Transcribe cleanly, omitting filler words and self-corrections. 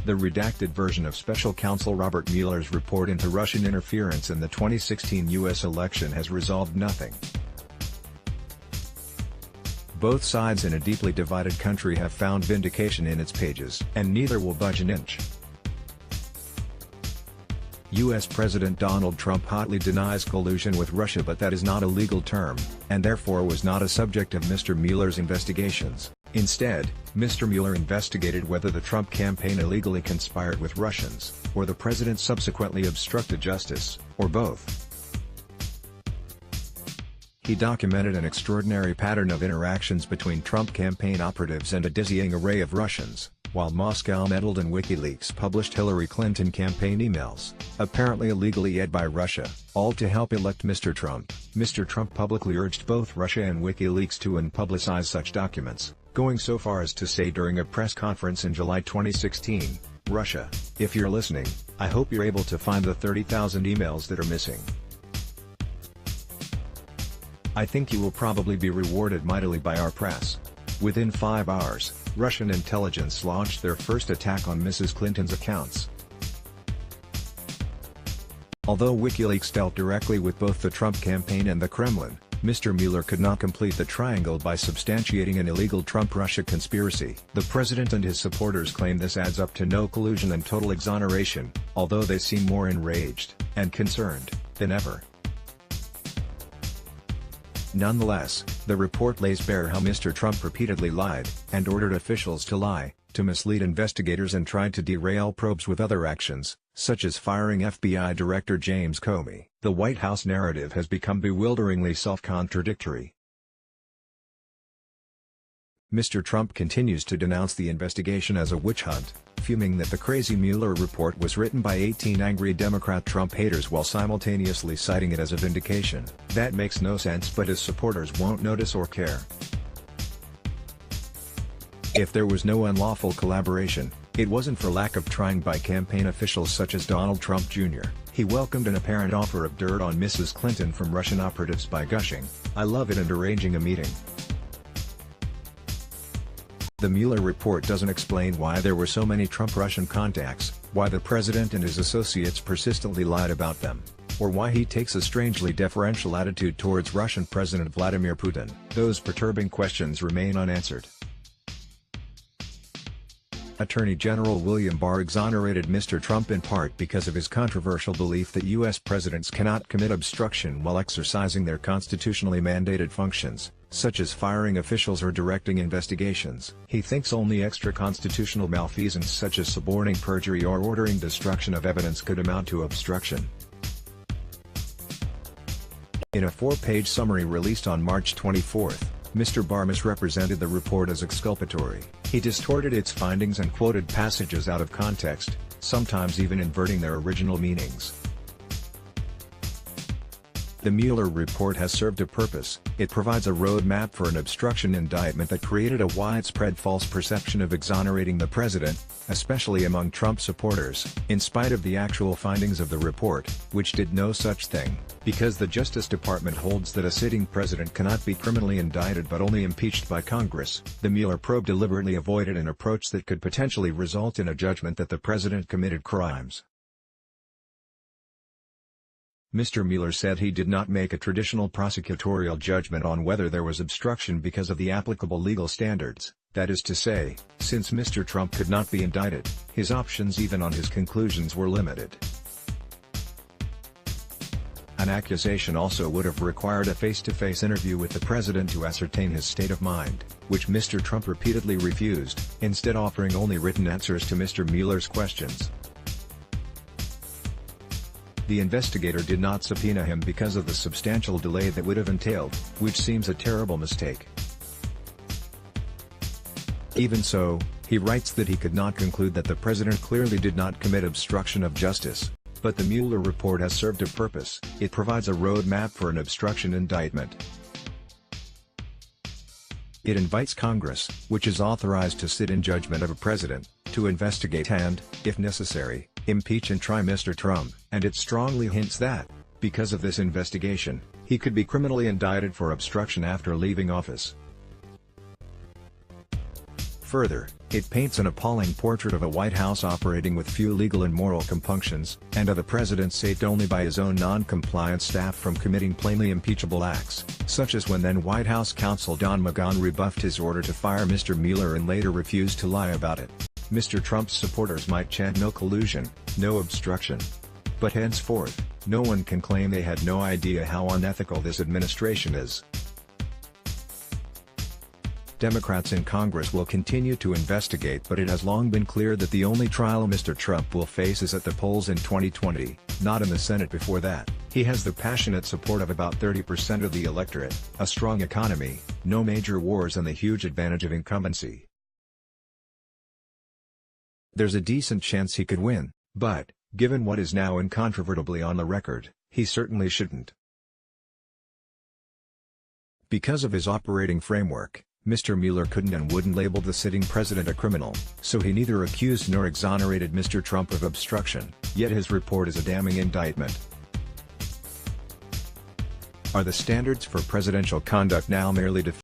The redacted version of special counsel Robert Mueller's report into Russian interference in the 2016 U.S. election has resolved nothing. Both sides in a deeply divided country have found vindication in its pages, and neither will budge an inch. U.S. President Donald Trump hotly denies collusion with Russia, but that is not a legal term, and therefore was not a subject of Mr. Mueller's investigations. Instead, Mr. Mueller investigated whether the Trump campaign illegally conspired with Russians, or the president subsequently obstructed justice, or both. He documented an extraordinary pattern of interactions between Trump campaign operatives and a dizzying array of Russians, while Moscow meddled and WikiLeaks published Hillary Clinton campaign emails, apparently illegally led by Russia, all to help elect Mr. Trump. Mr. Trump publicly urged both Russia and WikiLeaks to unpublicize such documents, going so far as to say during a press conference in July 2016, "Russia, if you're listening, I hope you're able to find the 30,000 emails that are missing. I think you will probably be rewarded mightily by our press." Within 5 hours, Russian intelligence launched their first attack on Mrs. Clinton's accounts. Although WikiLeaks dealt directly with both the Trump campaign and the Kremlin, Mr. Mueller could not complete the triangle by substantiating an illegal Trump-Russia conspiracy. The president and his supporters claim this adds up to no collusion and total exoneration, although they seem more enraged and concerned than ever. Nonetheless, the report lays bare how Mr. Trump repeatedly lied, and ordered officials to lie, to mislead investigators and tried to derail probes with other actions, such as firing FBI Director James Comey. The White House narrative has become bewilderingly self-contradictory. Mr. Trump continues to denounce the investigation as a witch hunt, fuming that the crazy Mueller report was written by 18 angry Democrat Trump haters while simultaneously citing it as a vindication. That makes no sense, but his supporters won't notice or care. If there was no unlawful collaboration, it wasn't for lack of trying by campaign officials such as Donald Trump Jr. He welcomed an apparent offer of dirt on Mrs. Clinton from Russian operatives by gushing, "I love it," and arranging a meeting. The Mueller report doesn't explain why there were so many Trump-Russian contacts, why the president and his associates persistently lied about them, or why he takes a strangely deferential attitude towards Russian President Vladimir Putin. Those perturbing questions remain unanswered. Attorney General William Barr exonerated Mr. Trump in part because of his controversial belief that U.S. presidents cannot commit obstruction while exercising their constitutionally mandated functions, such as firing officials or directing investigations. He thinks only extra-constitutional malfeasance such as suborning perjury or ordering destruction of evidence could amount to obstruction. In a 4-page summary released on March 24, Mr. Barr misrepresented the report as exculpatory. He distorted its findings and quoted passages out of context, sometimes even inverting their original meanings. The Mueller report has served a purpose. It provides a roadmap for an obstruction indictment that created a widespread false perception of exonerating the president, especially among Trump supporters, in spite of the actual findings of the report, which did no such thing. Because the Justice Department holds that a sitting president cannot be criminally indicted but only impeached by Congress, the Mueller probe deliberately avoided an approach that could potentially result in a judgment that the president committed crimes. Mr. Mueller said he did not make a traditional prosecutorial judgment on whether there was obstruction because of the applicable legal standards, that is to say, since Mr. Trump could not be indicted, his options even on his conclusions were limited. An accusation also would have required a face-to-face interview with the president to ascertain his state of mind, which Mr. Trump repeatedly refused, instead offering only written answers to Mr. Mueller's questions. The investigator did not subpoena him because of the substantial delay that would have entailed, which seems a terrible mistake. Even so, he writes that he could not conclude that the president clearly did not commit obstruction of justice, but the Mueller report has served a purpose. It provides a roadmap for an obstruction indictment. It invites Congress, which is authorized to sit in judgment of a president, to investigate and, if necessary, impeach and try Mr. Trump, and it strongly hints that, because of this investigation, he could be criminally indicted for obstruction after leaving office. Further, it paints an appalling portrait of a White House operating with few legal and moral compunctions, and of the president saved only by his own non-compliant staff from committing plainly impeachable acts, such as when then White House counsel Don McGahn rebuffed his order to fire Mr. Mueller and later refused to lie about it. Mr. Trump's supporters might chant no collusion, no obstruction. But henceforth, no one can claim they had no idea how unethical this administration is. Democrats in Congress will continue to investigate, but it has long been clear that the only trial Mr. Trump will face is at the polls in 2020, not in the Senate before that. He has the passionate support of about 30% of the electorate, a strong economy, no major wars and the huge advantage of incumbency. There's a decent chance he could win, but, given what is now incontrovertibly on the record, he certainly shouldn't. Because of his operating framework, Mr. Mueller couldn't and wouldn't label the sitting president a criminal, so he neither accused nor exonerated Mr. Trump of obstruction, yet his report is a damning indictment. Are the standards for presidential conduct now merely defined